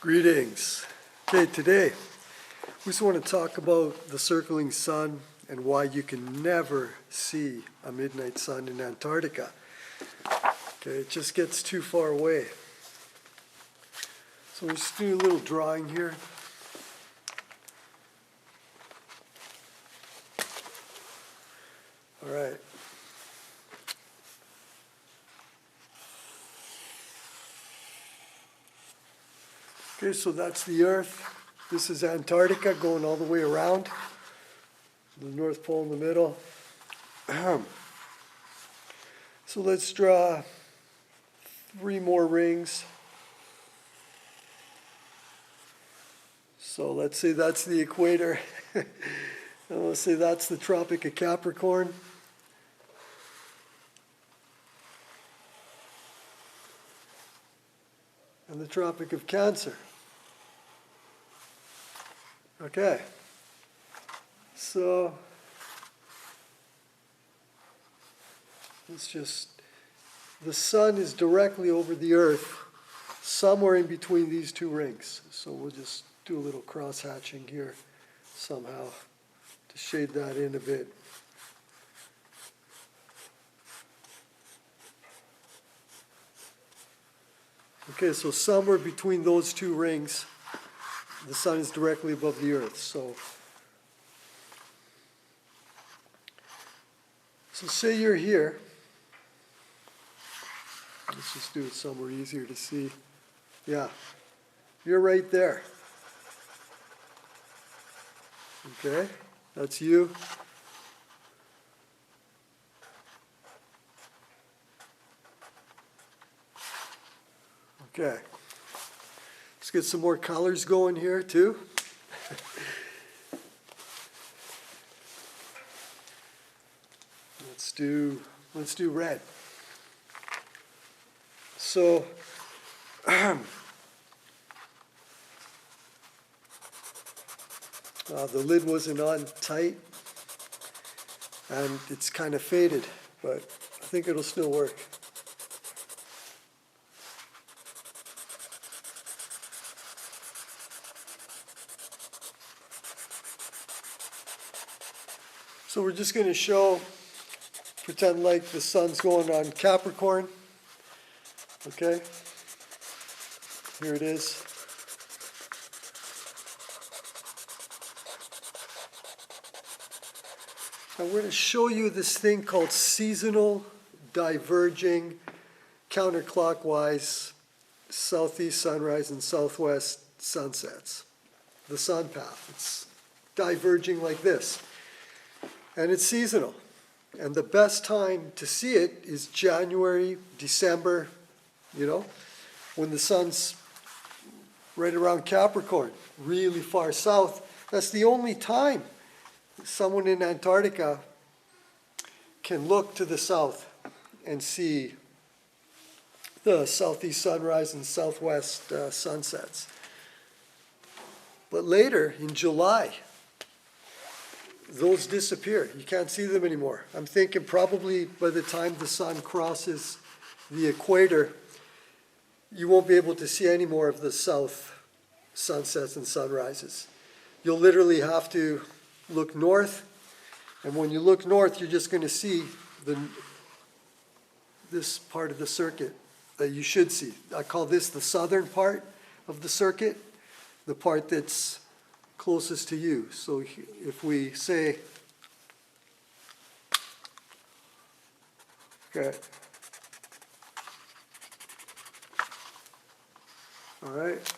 Greetings. Okay, today we just want to talk about the circling sun and why you can never see a midnight sun in Antarctica. Okay, it just gets too far away. So we'll just do a little drawing here. All right. Okay, so that's the Earth. This is Antarctica going all the way around. The North Pole in the middle. So let's draw 3 more rings. So let's say that's the equator. And let's say that's the Tropic of Capricorn. And the Tropic of Cancer. Okay, so let's just, the sun is directly over the Earth, somewhere in between these 2 rings. So we'll just do a little cross-hatching here somehow to shade that in a bit. Okay, so somewhere between those 2 rings, the sun is directly above the Earth. So say you're here. Let's just do it somewhere easier to see. Yeah, you're right there. Okay, that's you. Okay. Let's get some more colors going here too. Let's do red. So the lid wasn't on tight and it's kind of faded, but I think it'll still work. So we're just going to pretend like the sun's going on Capricorn. Okay, here it is. I'm going to show you this thing called seasonal, diverging, counterclockwise, southeast sunrise and southwest sunsets. The sun path. It's diverging like this. And it's seasonal. And the best time to see it is January, December, when the sun's right around Capricorn, really far south. That's the only time someone in Antarctica can look to the south and see the southeast sunrise and southwest sunsets. But later, in July, those disappear. You can't see them anymore. I'm thinking probably by the time the sun crosses the equator, you won't be able to see any more of the south sunsets and sunrises. You'll literally have to look north, and when you look north, you're just going to see this part of the circuit that you should see. I call this the southern part of the circuit, the part that's closest to you. So if we say, okay, all right,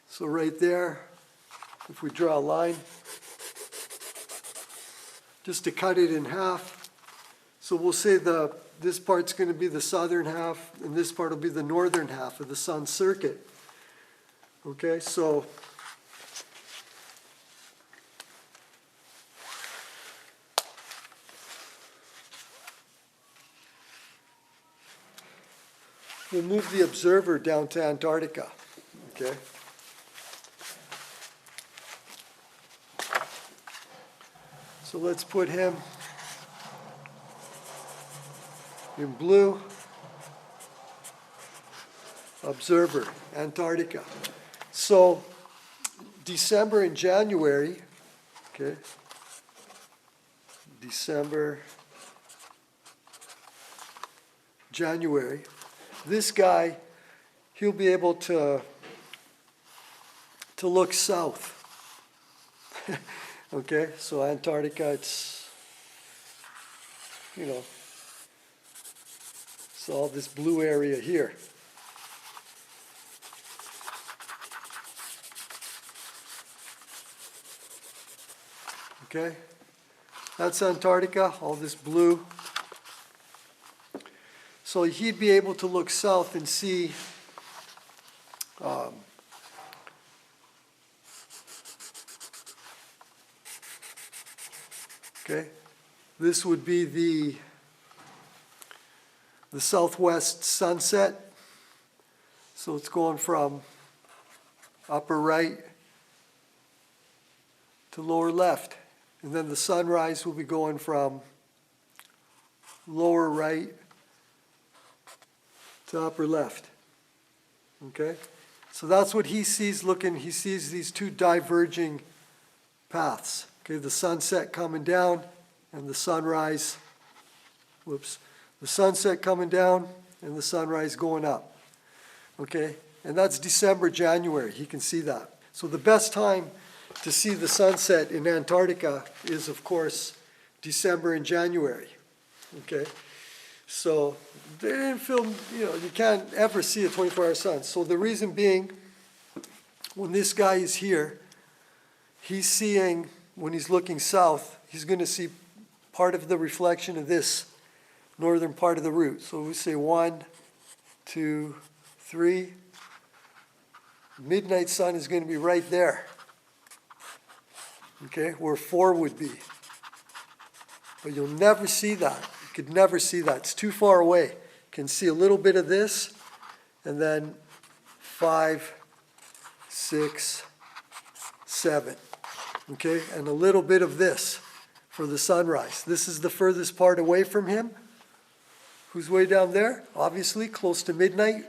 so right there, if we draw a line, just to cut it in half, so we'll say this part's going to be the southern half, and this part will be the northern half of the sun's circuit. Okay, so we'll move the observer down to Antarctica. Okay. So let's put him in blue. observer, Antarctica. So December and January, okay, December, January, this guy, he'll be able to look south. Okay, so Antarctica, it's, you know, it's all this blue area here. Okay, that's Antarctica, all this blue. So he'd be able to look south and see okay, this would be the southwest sunset. So it's going from upper right to lower left. And then the sunrise will be going from lower right to upper left. Okay? So that's what he sees looking. He sees these two diverging paths. Okay, the sunset coming down and the sunrise, whoops, the sunset coming down and the sunrise going up. Okay, and that's December, January. He can see that. So the best time to see the sunset in Antarctica is, of course, December and January. Okay, so they didn't film, you know, you can't ever see a 24-hour sun. So the reason being, when this guy is here, he's seeing, when he's looking south, he's going to see part of the reflection of this northern part of the root. So we say 1, 2, 3. Midnight sun is going to be right there. Okay, where 4 would be. But you'll never see that. You could never see that. It's too far away. You can see a little bit of this, and then 5, 6, 7. Okay, and a little bit of this for the sunrise. This is the furthest part away from him. Who's way down there? Obviously, close to midnight.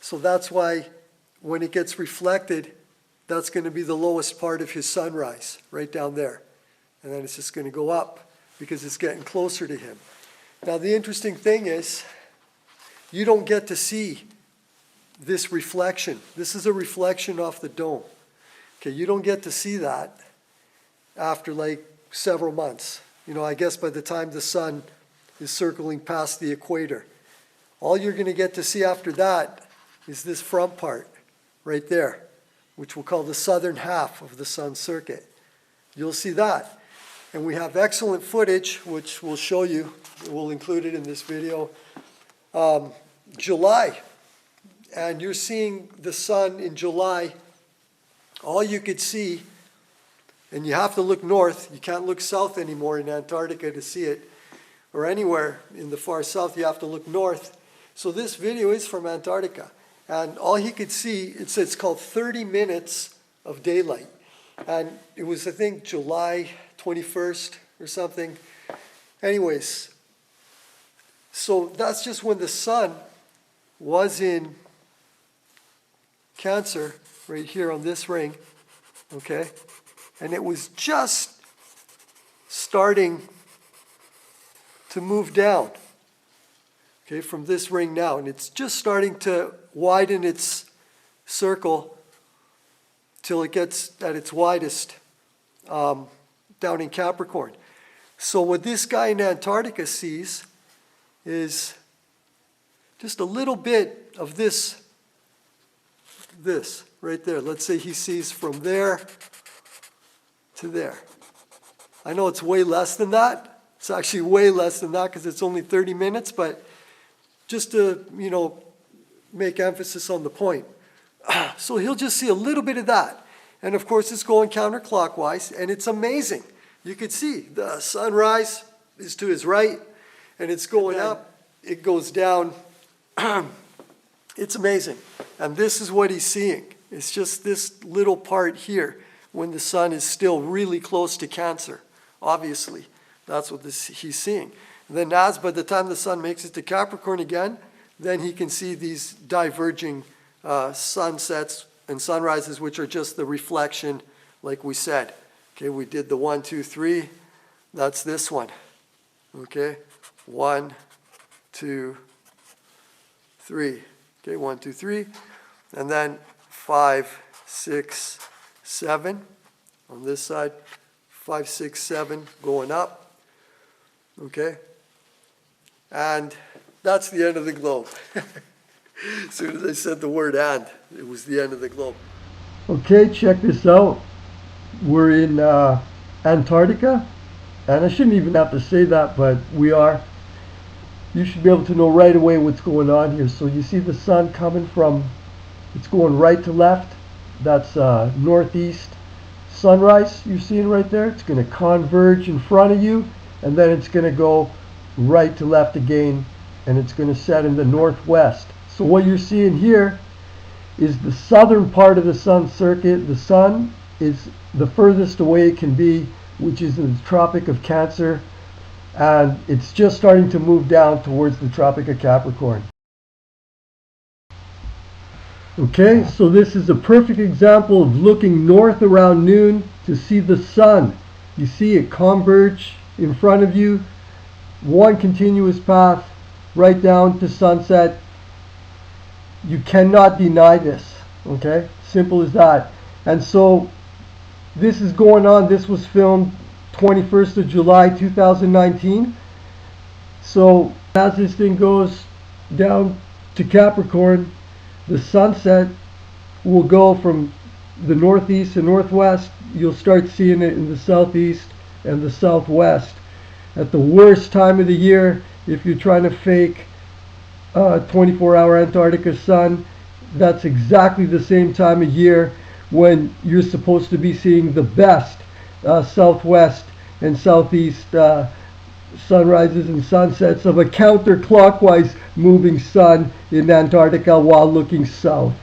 So that's why when it gets reflected, that's going to be the lowest part of his sunrise, right down there. And then it's just going to go up because it's getting closer to him. Now, the interesting thing is, you don't get to see this reflection. This is a reflection off the dome. Okay, you don't get to see that after like several months. You know, I guess by the time the sun is circling past the equator. All you're going to get to see after that is this front part right there, which we'll call the southern half of the sun circuit. You'll see that. And we have excellent footage, which we'll show you. We'll include it in this video. July. And you're seeing the sun in July. All you could see, and you have to look north. You can't look south anymore in Antarctica to see it, or anywhere in the far south. You have to look north. So this video is from Antarctica. And all he could see, it's called 30 minutes of daylight. And it was, I think, July 21st or something. Anyways, so that's just when the sun was in Cancer, right here on this ring, okay? And it was just starting to move down, okay, from this ring now. And it's just starting to widen its circle till it gets at its widest down in Capricorn. So what this guy in Antarctica sees is just a little bit of this right there. Let's say he sees from there to there. I know it's way less than that. It's actually way less than that because it's only 30 minutes, but just to, you know, make emphasis on the point. So he'll just see a little bit of that. And of course it's going counterclockwise, and it's amazing. You could see the sunrise is to his right, and it's going up, it goes down. It's amazing. And this is what he's seeing. It's just this little part here when the sun is still really close to Cancer. Obviously, that's what he's seeing. And then as by the time the sun makes it to Capricorn again, then he can see these diverging sunsets and sunrises, which are just the reflection, like we said. Okay, we did the 1, 2, 3. That's this one. Okay, 1, 2, 3. Okay, 1, 2, 3. And then 5, 6, 7 on this side. 5, 6, 7 going up. Okay, and that's the end of the globe. As soon as I said the word "and," it was the end of the globe. Okay, check this out. We're in Antarctica, and I shouldn't even have to say that, but we are. You should be able to know right away what's going on here. So you see the sun coming from, it's going right to left. That's northeast sunrise you're seeing right there. It's going to converge in front of you, and then it's going to go right to left again, and it's going to set in the northwest. So what you're seeing here is the southern part of the sun circuit. The sun is the furthest away it can be, which is in the Tropic of Cancer, and it's just starting to move down towards the Tropic of Capricorn. Okay, so this is a perfect example of looking north around noon to see the sun. You see it converge in front of you, one continuous path right down to sunset. You cannot deny this, okay? Simple as that. And so this is going on. This was filmed 21st of July 2019. So as this thing goes down to Capricorn, the sunset will go from the northeast and northwest. You'll start seeing it in the southeast and the southwest. At the worst time of the year, if you're trying to fake 24-hour Antarctica sun, that's exactly the same time of year when you're supposed to be seeing the best southwest and southeast sunrises and sunsets of a counterclockwise moving sun in Antarctica while looking south.